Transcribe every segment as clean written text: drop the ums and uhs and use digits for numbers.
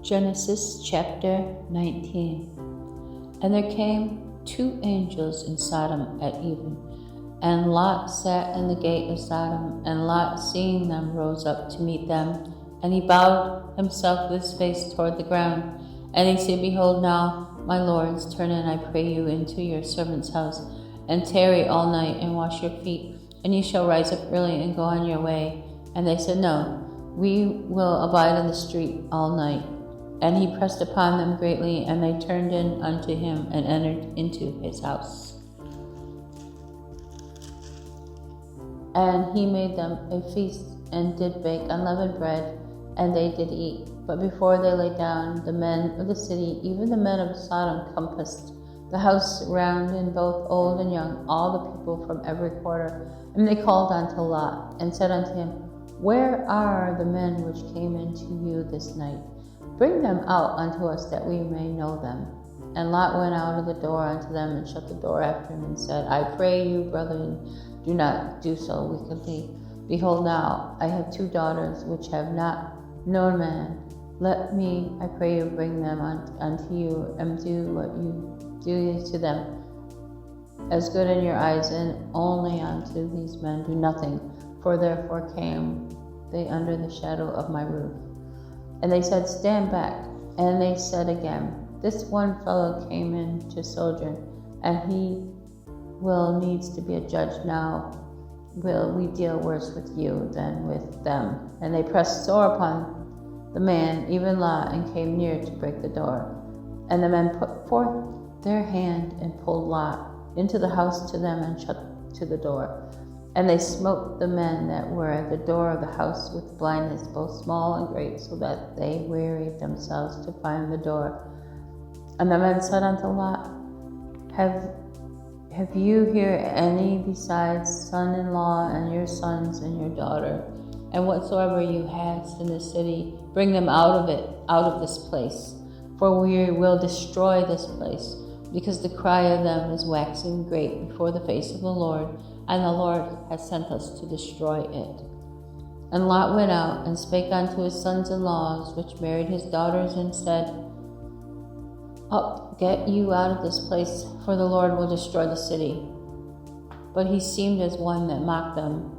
Genesis chapter 19. And there came 2 angels in Sodom at even, and Lot sat in the gate of Sodom, and Lot, seeing them, rose up to meet them, and he bowed himself with his face toward the ground. And he said, Behold now, my lords, turn in, I pray you, into your servant's house, and tarry all night, and wash your feet, and you shall rise up early and go on your way. And they said, No, we will abide in the street all night. And he pressed upon them greatly, and they turned in unto him, and entered into his house. And he made them a feast, and did bake unleavened bread, and they did eat. But before they lay down, the men of the city, even the men of Sodom, compassed the house round, in both old and young, all the people from every quarter. And they called unto Lot, and said unto him, Where are the men which came into you this night? Bring them out unto us, that we may know them. And Lot went out of the door unto them, and shut the door after him, and said, I pray you, brethren, do not do so wickedly. Behold now, I have 2 daughters, which have not known man. Let me, I pray you, bring them unto you, and do what you do to them, as good in your eyes, and only unto these men do nothing. For therefore came they under the shadow of my roof. And they said, Stand back. And they said again, This one fellow came in to sojourn, and he will needs to be a judge. Now will we deal worse with you than with them? And they pressed sore upon the man, even Lot, and came near to break the door. And the men put forth their hand and pulled Lot into the house to them, and shut to the door. And they smote the men that were at the door of the house with blindness, both small and great, so that they wearied themselves to find the door. And the men said unto Lot, Have you here any besides son-in-law, and your sons, and your daughter? And whatsoever you hast in the city, bring them out of it, out of this place. For we will destroy this place, because the cry of them is waxing great before the face of the Lord, and the Lord has sent us to destroy it. And Lot went out, and spake unto his sons-in-law, which married his daughters, and said, Up, get you out of this place, for the Lord will destroy the city. But he seemed as one that mocked them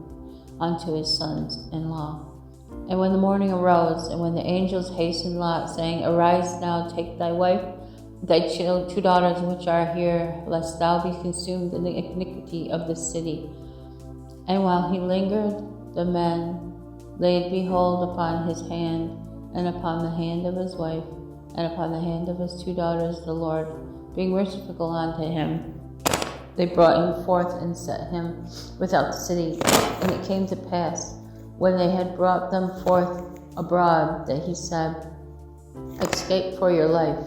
unto his sons-in-law. And when the morning arose, and when the angels hastened Lot, saying, Arise now, take thy wife, thy 2 daughters which are here, lest thou be consumed in the iniquity of the city. And while he lingered, the men laid hold upon his hand, and upon the hand of his wife, and upon the hand of his 2 daughters, the Lord being merciful unto him. They brought him forth and set him without the city. And it came to pass, when they had brought them forth abroad, that he said, Escape for your life.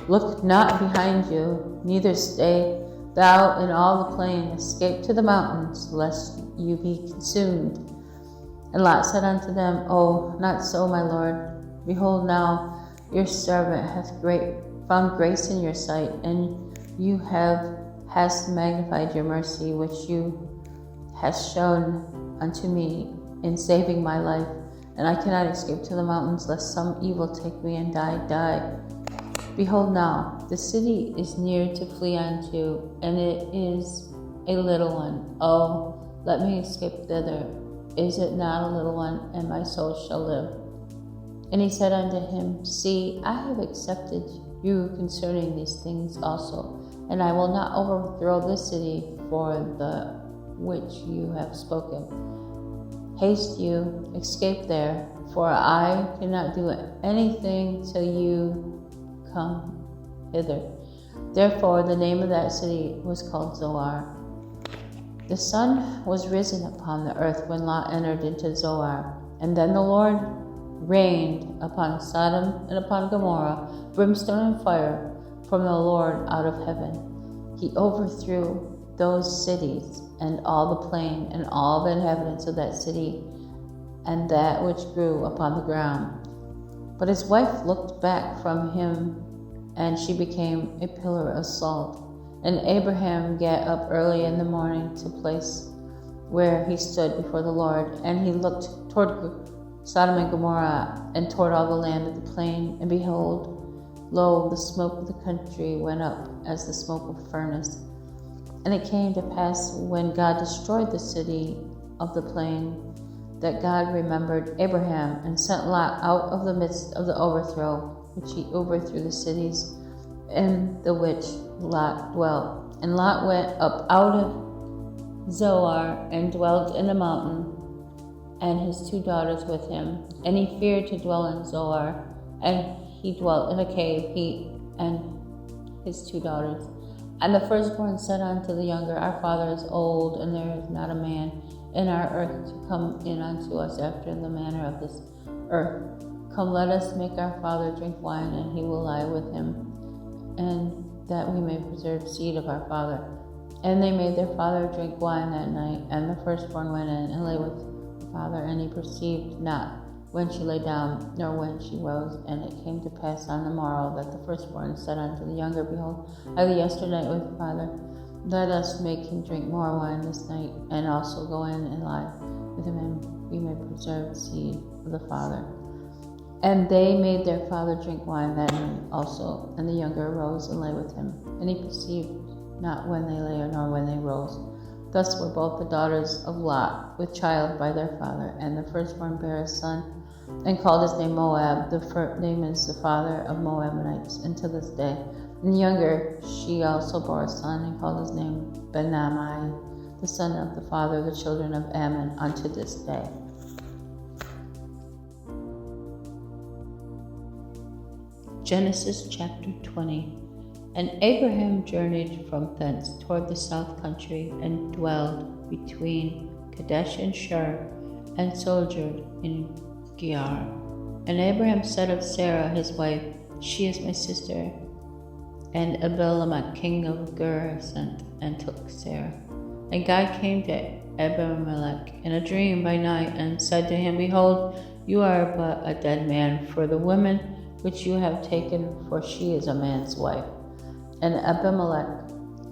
Look not behind you, neither stay thou in all the plain. Escape to the mountains, lest you be consumed. And Lot said unto them, Oh, not so, my lord. Behold now, your servant hath found grace in your sight, and you hast magnified your mercy, which you hast shown unto me in saving my life. And I cannot escape to the mountains, lest some evil take me and die. Behold now, the city is near to flee unto, and it is a little one. Oh, let me escape thither. Is it not a little one, and my soul shall live? And he said unto him, See, I have accepted you concerning these things also, and I will not overthrow this city for the which you have spoken. Haste you, escape there, for I cannot do anything till you come hither. Therefore the name of that city was called Zoar. The sun was risen upon the earth when Lot entered into Zoar. And then the Lord rained upon Sodom and upon Gomorrah brimstone and fire from the Lord out of heaven. He overthrew those cities, and all the plain, and all the inhabitants of that city, and that which grew upon the ground. But his wife looked back from him, and she became a pillar of salt. And Abraham got up early in the morning to place where he stood before the Lord, and he looked toward Sodom and Gomorrah, and toward all the land of the plain. And behold, lo, the smoke of the country went up as the smoke of a furnace. And it came to pass, when God destroyed the city of the plain, that God remembered Abraham, and sent Lot out of the midst of the overthrow, which he overthrew the cities in the which Lot dwelt. And Lot went up out of Zoar, and dwelt in the mountain, and his 2 daughters with him. And he feared to dwell in Zoar, and he dwelt in a cave, he and his 2 daughters. And the firstborn said unto the younger, Our father is old, and there is not a man in our earth to come in unto us after the manner of this earth. Come, let us make our father drink wine, and he will lie with him, and that we may preserve seed of our father. And they made their father drink wine that night. And the firstborn went in and lay with the father, and he perceived not when she lay down, nor when she rose. And it came to pass on the morrow that the firstborn said unto the younger, Behold, I lay yesternight with the father. Let us make him drink more wine this night, and also go in and lie with him, and we may preserve the seed of the father. And they made their father drink wine that night also. And the younger arose and lay with him. And he perceived not when they lay, nor when they rose. Thus were both the daughters of Lot with child by their father. And the firstborn bare a son, and called his name Moab. The name is the father of Moabites, and to this day. And the younger, she also bore a son, and called his name Ben-Ammi, the son of the father of the children of Ammon, unto this day. Genesis chapter 20. And Abraham journeyed from thence toward the south country, and dwelled between Kadesh and Shur, and sojourned in Gerar. And Abraham said of Sarah his wife, She is my sister. And Abimelech king of Ger sent and took Sarah. And God came to Abimelech in a dream by night, and said to him, Behold, you are but a dead man, for the woman which you have taken, for she is a man's wife. And Abimelech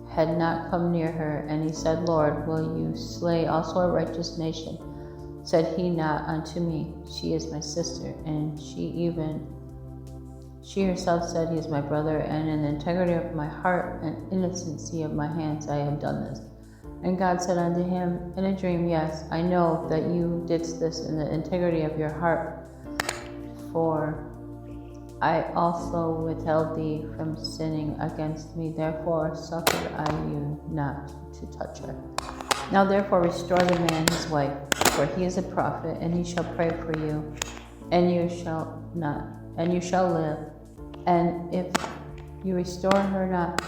had not come near her, and he said, Lord, will you slay also a righteous nation? Said he not unto me, She is my sister, and she herself said, He is my brother, and in the integrity of my heart and innocency of my hands I have done this. And God said unto him in a dream, Yes, I know that you didst this in the integrity of your heart, for I also withheld thee from sinning against me, therefore suffered I you not to touch her. Now therefore restore the man his wife, for he is a prophet, and he shall pray for you, and you shall live. And if you restore her not,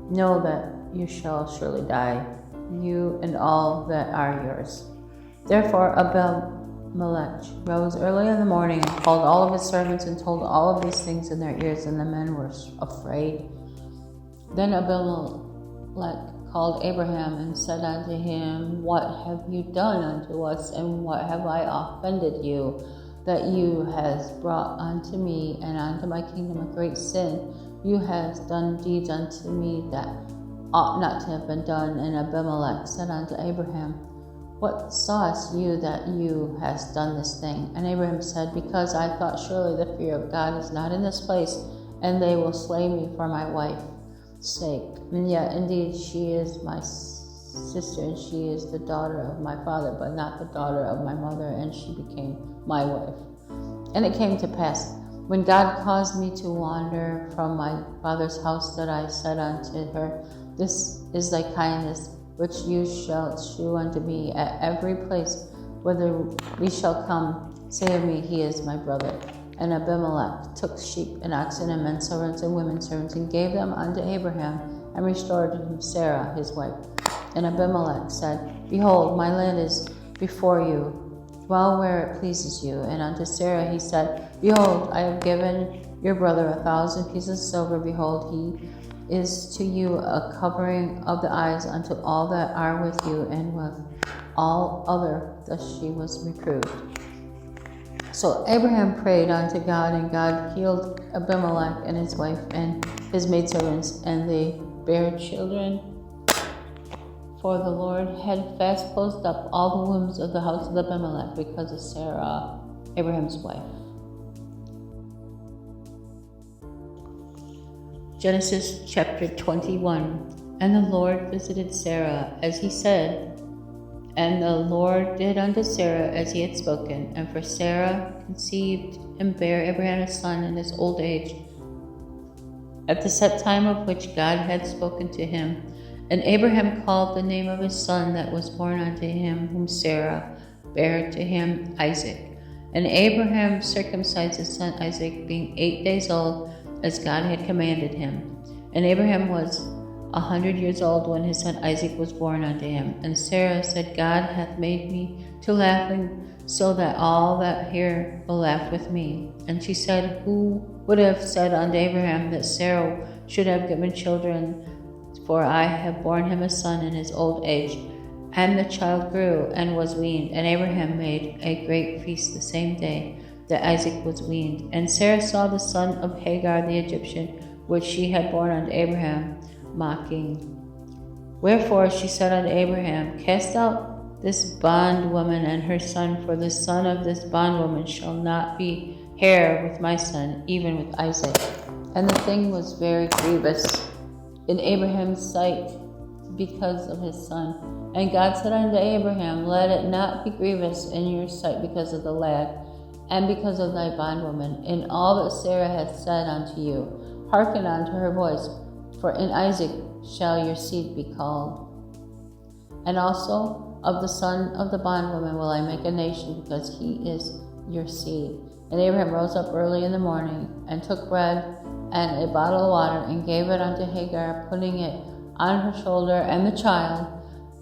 know that you shall surely die, you and all that are yours. Therefore Abimelech rose early in the morning, and called all of his servants, and told all of these things in their ears, and the men were afraid. Then Abimelech called Abraham, and said unto him, What have you done unto us, and what have I offended you, that you has brought unto me and unto my kingdom a great sin? You hast done deeds unto me that ought not to have been done. And Abimelech said unto Abraham, What sawest you that you hast done this thing? And Abraham said, Because I thought, surely the fear of God is not in this place, and they will slay me for my wife's sake. And yet indeed she is my sister, and she is the daughter of my father, but not the daughter of my mother, and she became my wife. And it came to pass, when God caused me to wander from my father's house, that I said unto her, This is thy kindness, which you shall shew unto me at every place whither we shall come. Say of me, He is my brother. And Abimelech took sheep and oxen and men servants and women servants, and gave them unto Abraham, and restored him Sarah his wife. And Abimelech said, Behold, my land is before you, dwell where it pleases you. And unto Sarah he said, Behold, I have given your brother 1,000 pieces of silver. Behold, he is to you a covering of the eyes unto all that are with you, and with all other. Thus she was reproved. So Abraham prayed unto God, and God healed Abimelech and his wife and his maidservants, and they bare children. For the Lord had fast closed up all the wombs of the house of Abimelech because of Sarah Abraham's wife. Genesis chapter 21. And the Lord visited Sarah as he said, and the Lord did unto Sarah as he had spoken. And for Sarah conceived and bare Abraham a son in his old age, at the set time of which God had spoken to him. And Abraham called the name of his son that was born unto him, whom Sarah bare to him, Isaac. And Abraham circumcised his son Isaac, being 8 days old, as God had commanded him. And Abraham was 100 years old when his son Isaac was born unto him. And Sarah said, God hath made me to laugh, and so that all that hear will laugh with me. And she said, Who would have said unto Abraham that Sarah should have given children? For I have borne him a son in his old age. And the child grew and was weaned. And Abraham made a great feast the same day that Isaac was weaned. And Sarah saw the son of Hagar the Egyptian, which she had borne unto Abraham, mocking. Wherefore she said unto Abraham, Cast out this bondwoman and her son, for the son of this bondwoman shall not be heir with my son, even with Isaac. And the thing was very grievous in Abraham's sight because of his son. And God said unto Abraham, Let it not be grievous in your sight because of the lad, and because of thy bondwoman, in all that Sarah hath said unto you. Hearken unto her voice, for in Isaac shall your seed be called. And also of the son of the bondwoman will I make a nation, because he is your seed. And Abraham rose up early in the morning, and took bread and a bottle of water, and gave it unto Hagar, putting it on her shoulder and the child,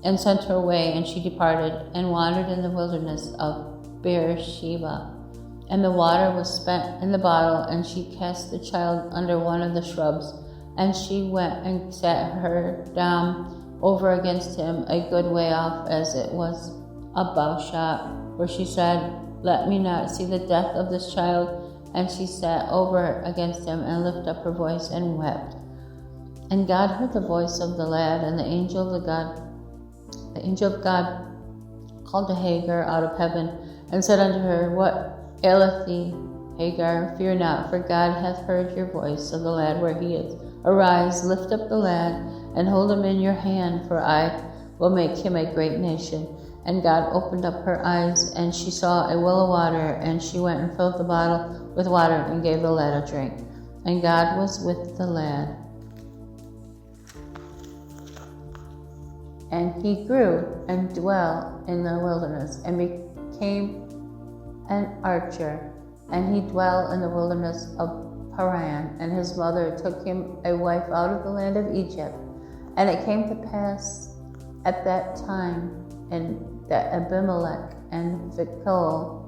and sent her away. And she departed, and wandered in the wilderness of Beersheba. And the water was spent in the bottle, and she cast the child under one of the shrubs. And she went and sat her down over against him a good way off, as it was a bow shot, where she said, Let me not see the death of this child. And she sat over against him, and lifted up her voice, and wept. And God heard the voice of the lad, and the angel of God called to Hagar out of heaven, and said unto her, What aileth thee, Hagar? Fear not, for God hath heard your voice of the lad where he is. Arise, lift up the lad, and hold him in your hand, for I will make him a great nation. And God opened up her eyes, and she saw a well of water, and she went and filled the bottle with water, and gave the lad a drink. And God was with the lad, and he grew and dwelt in the wilderness, and became an archer, and he dwelt in the wilderness of Paran. And his mother took him a wife out of the land of Egypt. And it came to pass at that time, that Abimelech and Phicol,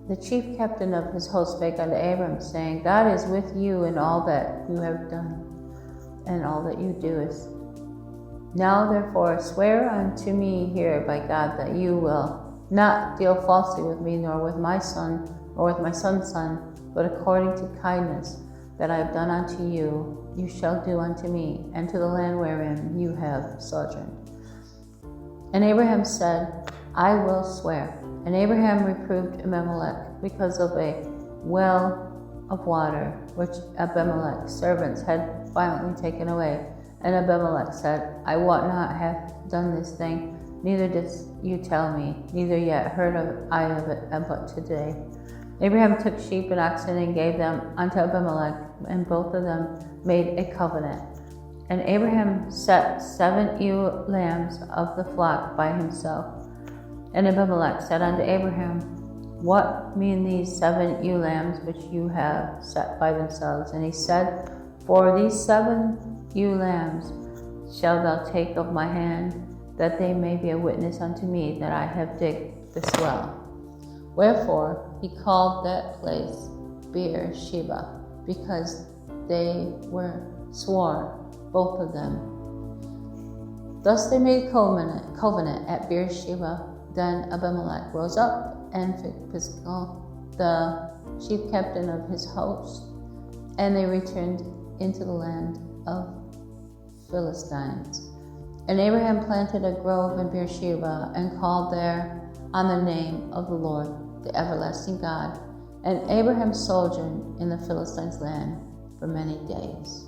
the chief captain of his host, spake unto Abram, saying, God is with you in all that you have done, and all that you doest. Now therefore swear unto me here by God that you will not deal falsely with me, nor with my son, nor with my son's son, but according to kindness that I have done unto you, you shall do unto me, and to the land wherein you have sojourned. And Abraham said, I will swear. And Abraham reproved Abimelech because of a well of water, which Abimelech's servants had violently taken away. And Abimelech said, I wot not have done this thing, neither didst you tell me, neither yet heard I of it but today. Abraham took sheep and oxen and gave them unto Abimelech, and both of them made a covenant. And Abraham set 7 ewe lambs of the flock by himself. And Abimelech said unto Abraham, What mean these 7 ewe lambs which you have set by themselves? And he said, For these 7 ewe lambs shalt thou take of my hand, that they may be a witness unto me that I have digged this well. Wherefore he called that place Beersheba, because they were sworn, both of them. Thus they made covenant at Beersheba. Then Abimelech rose up, and Phicol, the chief captain of his host, and they returned into the land of Philistines. And Abraham planted a grove in Beersheba, and called there on the name of the Lord. the everlasting God, and Abraham sojourned in the Philistines' land for many days.